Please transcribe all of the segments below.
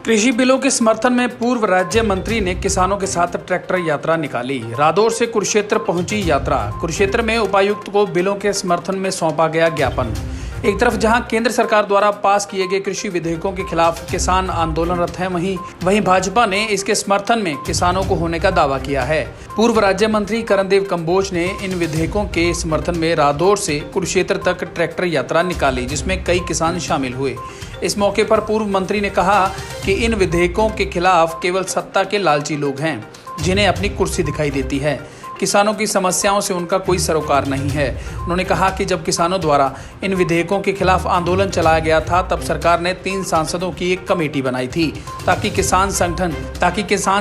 कृषि बिलों के समर्थन में पूर्व राज्य मंत्री ने किसानों के साथ ट्रैक्टर यात्रा निकाली। रादौर से कुरुक्षेत्र पहुंची यात्रा। कुरुक्षेत्र में उपायुक्त को बिलों के समर्थन में सौंपा गया ज्ञापन। एक तरफ जहां केंद्र सरकार द्वारा पास किए गए कृषि विधेयकों के खिलाफ किसान आंदोलनरत हैं, वहीं भाजपा ने इसके समर्थन में किसानों को होने का दावा किया है। पूर्व राज्य मंत्री करणदेव कम्बोज ने इन विधेयकों के समर्थन में रादौर से कुरुक्षेत्र तक ट्रैक्टर यात्रा निकाली, जिसमें कई किसान शामिल हुए। इस मौके पर पूर्व मंत्री ने कहा कि इन विधेयकों के खिलाफ केवल सत्ता के लालची लोग हैं, जिन्हें अपनी कुर्सी दिखाई देती है। किसानों की समस्याओं से उनका कोई सरोकार नहीं है। उन्होंने कहा कि जब किसानों द्वारा इन विधेयकों के खिलाफ आंदोलन चलाया गया था, तब सरकार ने 3 सांसदों की एक कमेटी बनाई थी ताकि किसान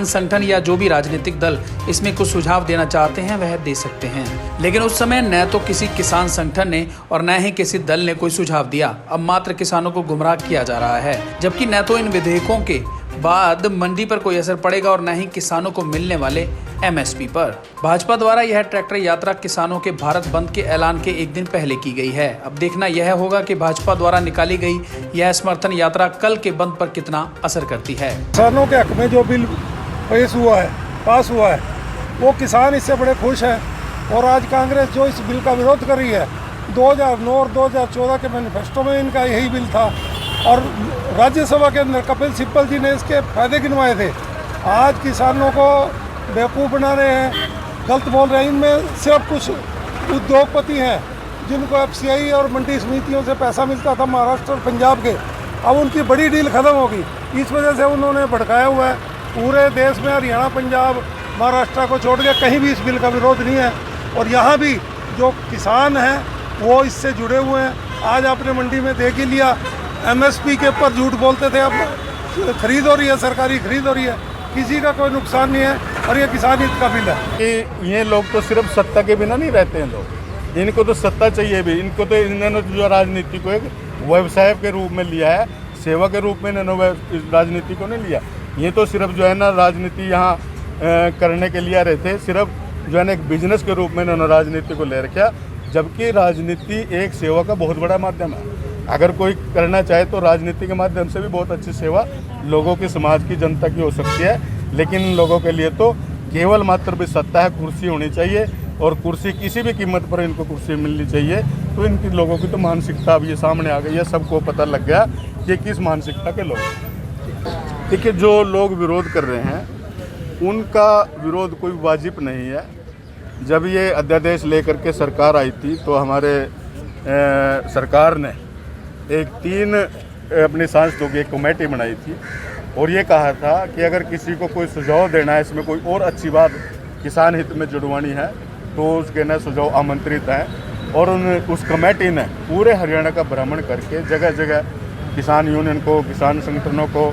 संगठन या जो भी राजनीतिक दल इसमें कुछ सुझाव देना चाहते हैं वह दे सकते हैं। लेकिन उस समय न तो किसी किसान संगठन ने और न ही किसी दल ने कोई सुझाव दिया। अब मात्र किसानों को गुमराह किया जा रहा है, जबकि न तो इन विधेयकों के बाद मंडी पर कोई असर पड़ेगा और न ही किसानों को मिलने वाले एमएसपी पर। भाजपा द्वारा यह ट्रैक्टर यात्रा किसानों के भारत बंद के ऐलान के एक दिन पहले की गई है। अब देखना यह होगा कि भाजपा द्वारा निकाली गई यह समर्थन यात्रा कल के बंद पर कितना असर करती है। किसानों के हक में जो बिल पास हुआ है वो किसान इससे बड़े खुश हैं। और आज कांग्रेस जो इस बिल का विरोध कर रही है, 2009 और 2014 के मैनिफेस्टो में इनका यही बिल था और राज्यसभा के अंदर कपिल सिब्बल जी ने इसके फायदे गिनवाए थे। आज किसानों को बेवकूफ़ बना रहे हैं, गलत बोल रहे हैं। इनमें सिर्फ कुछ उद्योगपति हैं जिनको एफसीआई और मंडी समितियों से पैसा मिलता था, महाराष्ट्र और पंजाब के। अब उनकी बड़ी डील ख़त्म होगी, इस वजह से उन्होंने भड़काया हुआ है। पूरे देश में हरियाणा, पंजाब, महाराष्ट्र को छोड़ के कहीं भी इस बिल का विरोध नहीं है। और यहाँ भी जो किसान हैं वो इससे जुड़े हुए हैं। आज आपने मंडी में देख ही लिया, एमएसपी के ऊपर झूठ बोलते थे, अब खरीद हो रही है, सरकारी खरीद हो रही है, किसी का कोई नुकसान नहीं है। और ये किसान हित का बिल है कि ये लोग तो सिर्फ सत्ता के बिना नहीं रहते हैं लोग, इनको तो सत्ता चाहिए भी। इनको तो इन्होंने जो राजनीति को एक व्यवसाय के रूप में लिया है, सेवा के रूप में इन्होंने राजनीति को नहीं लिया। ये तो सिर्फ जो है ना राजनीति यहाँ करने के लिए रहते हैं, सिर्फ जो है ना एक बिजनेस के रूप में इन्होंने राजनीति को ले रखा। जबकि राजनीति एक सेवा का बहुत बड़ा माध्यम है। अगर कोई करना चाहे तो राजनीति के माध्यम से भी बहुत अच्छी सेवा लोगों की, समाज की, जनता की हो सकती है। लेकिन लोगों के लिए तो केवल मात्र भी सत्ता है, कुर्सी होनी चाहिए और कुर्सी किसी भी कीमत पर इनको कुर्सी मिलनी चाहिए। तो इनकी लोगों की तो मानसिकता अब ये सामने आ गई है, सबको पता लग गया कि किस मानसिकता के लोग। देखिए, जो लोग विरोध कर रहे हैं उनका विरोध कोई वाजिब नहीं है। जब ये अध्यादेश लेकर के सरकार आई थी तो हमारे सरकार ने एक 3 अपनी सांसदों की एक कमेटी बनाई थी और ये कहा था कि अगर किसी को कोई सुझाव देना है, इसमें कोई और अच्छी बात किसान हित में जुड़वानी है तो उसके न सुझाव आमंत्रित हैं। और उस कमेटी ने पूरे हरियाणा का भ्रमण करके जगह जगह किसान यूनियन को, किसान संगठनों को,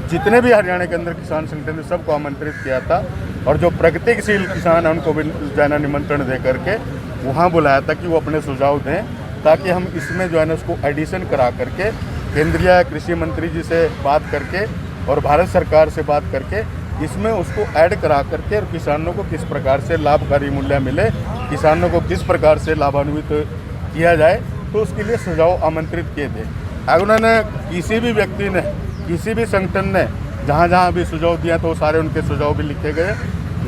जितने भी हरियाणा के अंदर किसान संगठन है सबको आमंत्रित किया था। और जो प्रगतिशील किसान हैं उनको भी जाना निमंत्रण दे करके वहाँ बुलाया था कि वो अपने सुझाव दें, ताकि हम इसमें जो है ना उसको एडिशन करा करके केंद्रीय कृषि मंत्री जी से बात करके और भारत सरकार से बात करके इसमें उसको ऐड करा करके और किसानों को किस प्रकार से लाभकारी मूल्य मिले, किसानों को किस प्रकार से लाभान्वित किया जाए, तो उसके लिए सुझाव आमंत्रित किए थे। अगर उन्होंने किसी भी व्यक्ति ने, किसी भी संगठन ने जहाँ जहाँ भी सुझाव दिया तो सारे उनके सुझाव भी लिखे गए।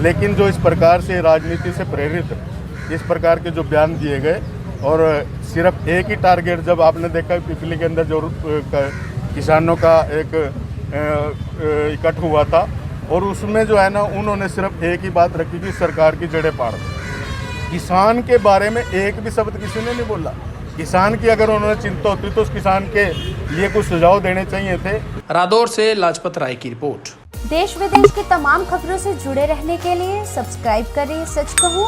लेकिन जो इस प्रकार से राजनीति से प्रेरित इस प्रकार के जो बयान दिए गए और सिर्फ एक ही टारगेट, जब आपने देखा पिपली के अंदर जो किसानों का एक इकट्ठ हुआ था और उसमें जो है ना उन्होंने सिर्फ एक ही बात रखी कि सरकार की जड़ें पाड़ दो। किसान के बारे में एक भी शब्द किसी ने नहीं बोला। किसान की अगर उन्होंने चिंता होती तो उस किसान के लिए कुछ सुझाव देने चाहिए थे। रादौर से लाजपत राय की रिपोर्ट। देश विदेश की तमाम खबरों से जुड़े रहने के लिए सब्सक्राइब करें सच कहूं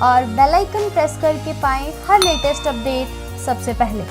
और बेल आइकन प्रेस करके पाएं हर लेटेस्ट अपडेट सबसे पहले।